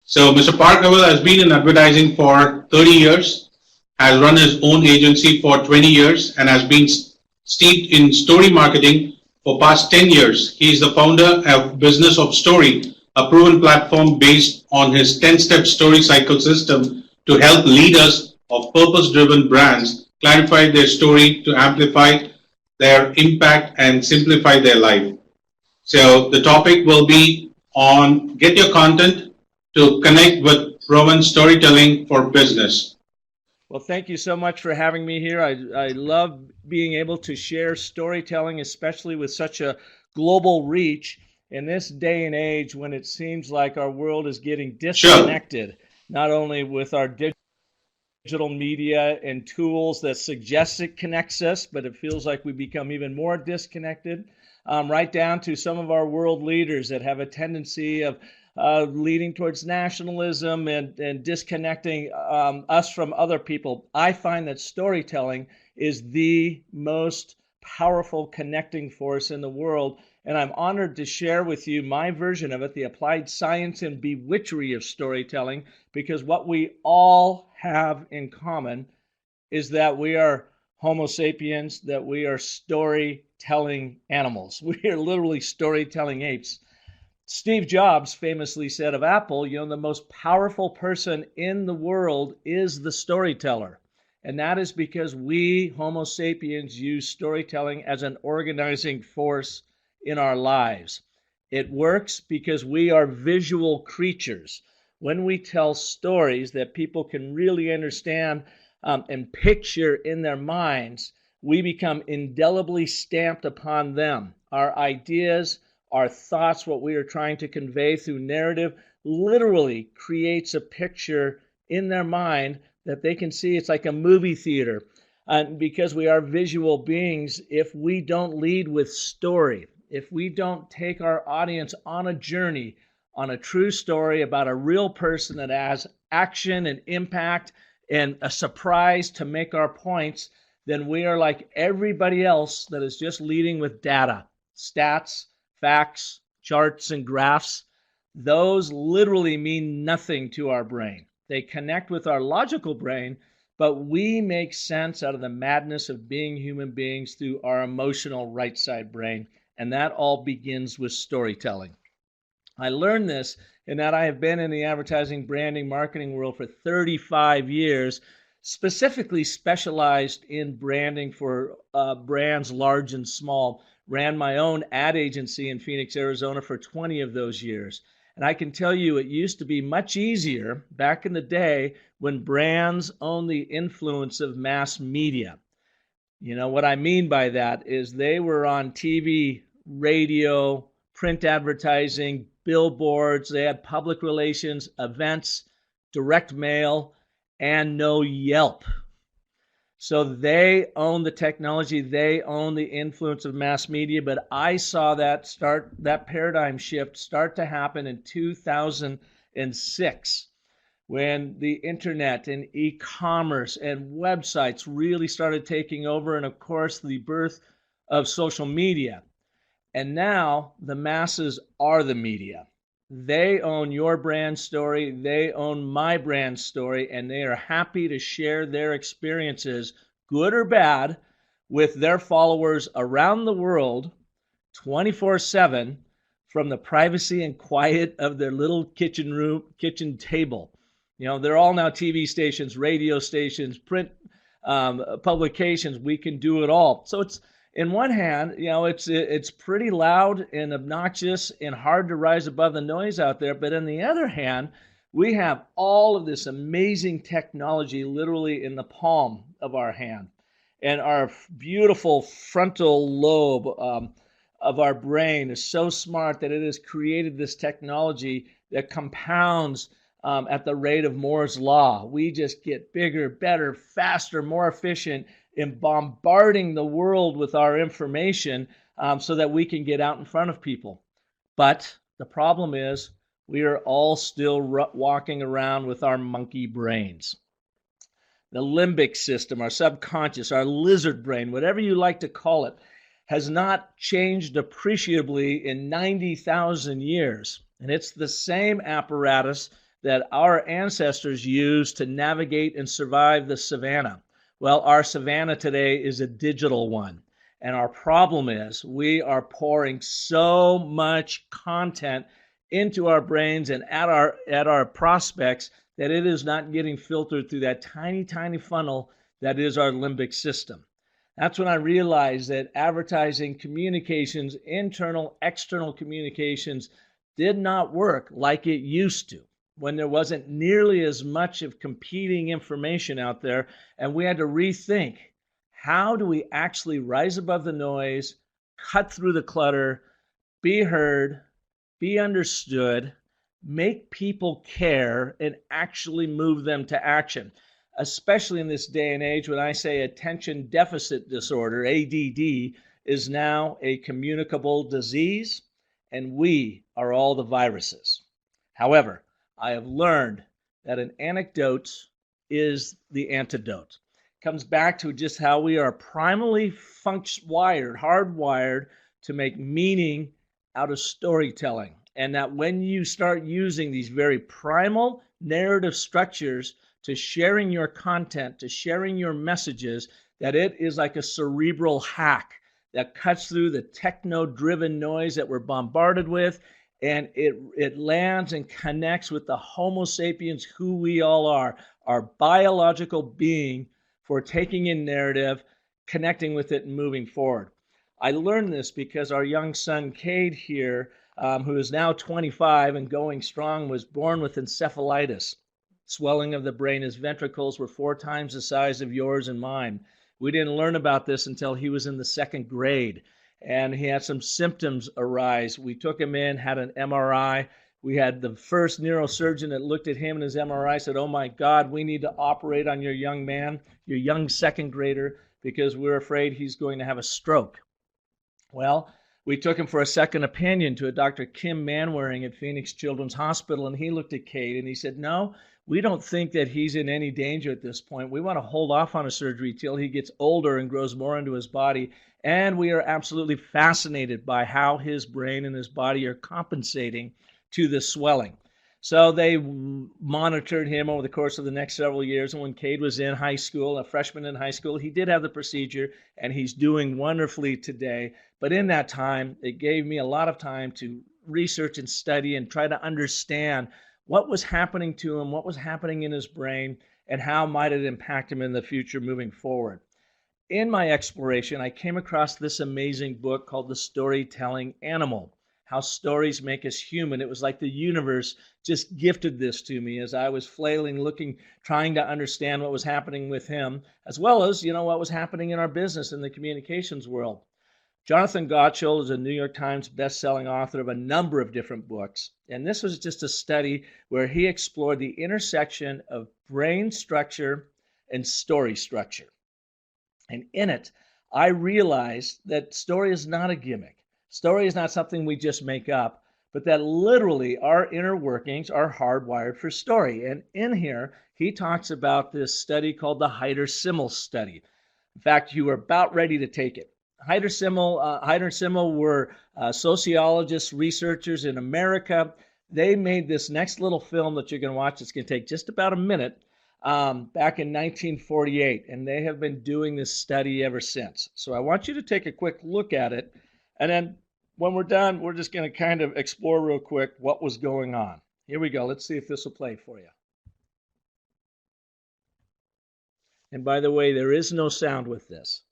So Mr. Park Howell has been in advertising for 30 years, has run his own agency for 20 years, and has been steeped in story marketing for past 10 years. He is the founder of Business of Story, a proven platform based on his 10-step story cycle system to help leaders of purpose-driven brands clarify their story to amplify their impact and simplify their life. So the topic will be on get your content to connect with proven storytelling for business. Well, thank you so much for having me here. I love being able to share storytelling, especially with such a global reach in this day and age when it seems like our world is getting disconnected, not only with our digital media and tools that suggest it connects us, but it feels like we become even more disconnected, right down to some of our world leaders that have a tendency of leading towards nationalism and disconnecting us from other people. I find that storytelling is the most powerful connecting force in the world, and I'm honored to share with you my version of it, the applied science and bewitchery of storytelling, because what we all have in common is that we are Homo sapiens, that we are storytelling animals. We are literally storytelling apes. Steve Jobs famously said of Apple, the most powerful person in the world is the storyteller. And that is because we, Homo sapiens, use storytelling as an organizing force in our lives. It works because we are visual creatures. When we tell stories that people can really understand and picture in their minds, we become indelibly stamped upon them. Our ideas, our thoughts, what we are trying to convey through narrative, literally creates a picture in their mind that they can see. It's like a movie theater. And because we are visual beings, if we don't lead with story, if we don't take our audience on a journey, on a true story about a real person that has action and impact and a surprise to make our points, then we are like everybody else that is just leading with data, stats, facts, charts, and graphs. Those literally mean nothing to our brain. They connect with our logical brain, but we make sense out of the madness of being human beings through our emotional right side brain, and that all begins with storytelling. I learned this in that I have been in the advertising, branding, marketing world for 35 years, specifically specialized in branding for brands large and small. Ran my own ad agency in Phoenix, Arizona for 20 of those years. And I can tell you it used to be much easier back in the day when brands owned the influence of mass media. What I mean by that is they were on TV, radio, print advertising, billboards, they had public relations, events, direct mail, and no Yelp. So they own the technology, they own the influence of mass media, but I saw that paradigm shift start to happen in 2006 when the internet and e-commerce and websites really started taking over, and of course the birth of social media. And now the masses are the media. They own your brand story, they own my brand story, and they are happy to share their experiences, good or bad, with their followers around the world 24/7 from the privacy and quiet of their little kitchen table. They're all now TV stations, radio stations, print publications. We can do it all. So it's, in one hand, it's pretty loud and obnoxious and hard to rise above the noise out there. But on the other hand, we have all of this amazing technology literally in the palm of our hand. And our beautiful frontal lobe of our brain is so smart that it has created this technology that compounds at the rate of Moore's law. We just get bigger, better, faster, more efficient in bombarding the world with our information so that we can get out in front of people. But the problem is we are all still walking around with our monkey brains. The limbic system, our subconscious, our lizard brain, whatever you like to call it, has not changed appreciably in 90,000 years. And it's the same apparatus that our ancestors used to navigate and survive the savannah. Well, our savannah today is a digital one. And our problem is we are pouring so much content into our brains and at our prospects that it is not getting filtered through that tiny, tiny funnel that is our limbic system. That's when I realized that advertising communications, internal, external communications, did not work like it used to, when there wasn't nearly as much of competing information out there, and we had to rethink, how do we actually rise above the noise, cut through the clutter, be heard, be understood, make people care, and actually move them to action, especially in this day and age when I say attention deficit disorder, ADD, is now a communicable disease, and we are all the viruses. However, I have learned that an anecdote is the antidote. It comes back to just how we are primally hardwired to make meaning out of storytelling. And that when you start using these very primal narrative structures to sharing your content, to sharing your messages, that it is like a cerebral hack that cuts through the techno-driven noise that we're bombarded with, and it lands and connects with the Homo sapiens, who we all are, our biological being, for taking in narrative, connecting with it, and moving forward. I learned this because our young son, Cade here, who is now 25 and going strong, was born with encephalitis, swelling of the brain. His ventricles were 4 times the size of yours and mine. We didn't learn about this until he was in the 2nd grade, and he had some symptoms arise. We took him in, had an MRI. We had the first neurosurgeon that looked at him in his MRI, said, "Oh my God, we need to operate on your young man, your young 2nd grader, because we're afraid he's going to have a stroke." Well, we took him for a second opinion to a Dr. Kim Manwaring at Phoenix Children's Hospital, and he looked at Cade and he said, "No, we don't think that he's in any danger at this point. We want to hold off on a surgery till he gets older and grows more into his body. And we are absolutely fascinated by how his brain and his body are compensating to this swelling." So they monitored him over the course of the next several years. And when Cade was in high school, a freshman in high school, he did have the procedure, and he's doing wonderfully today. But in that time, it gave me a lot of time to research and study and try to understand what was happening to him, what was happening in his brain, and how might it impact him in the future moving forward. In my exploration, I came across this amazing book called The Storytelling Animal, How Stories Make Us Human. It was like the universe just gifted this to me as I was flailing, looking, trying to understand what was happening with him, as well as, what was happening in our business in the communications world. Jonathan Gottschall is a New York Times best-selling author of a number of different books, and this was just a study where he explored the intersection of brain structure and story structure. And in it, I realized that story is not a gimmick. Story is not something we just make up, but that literally our inner workings are hardwired for story. And in here, he talks about this study called the Heider-Simmel study. In fact, you were about ready to take it. Heider-Simmel were sociologists, researchers in America. They made this next little film that you're going to watch. It's going to take just about a minute, back in 1948, and they have been doing this study ever since. So I want you to take a quick look at it, and then when we're done, we're just going to kind of explore real quick what was going on. Here we go. Let's see if this will play for you. And by the way, there is no sound with this.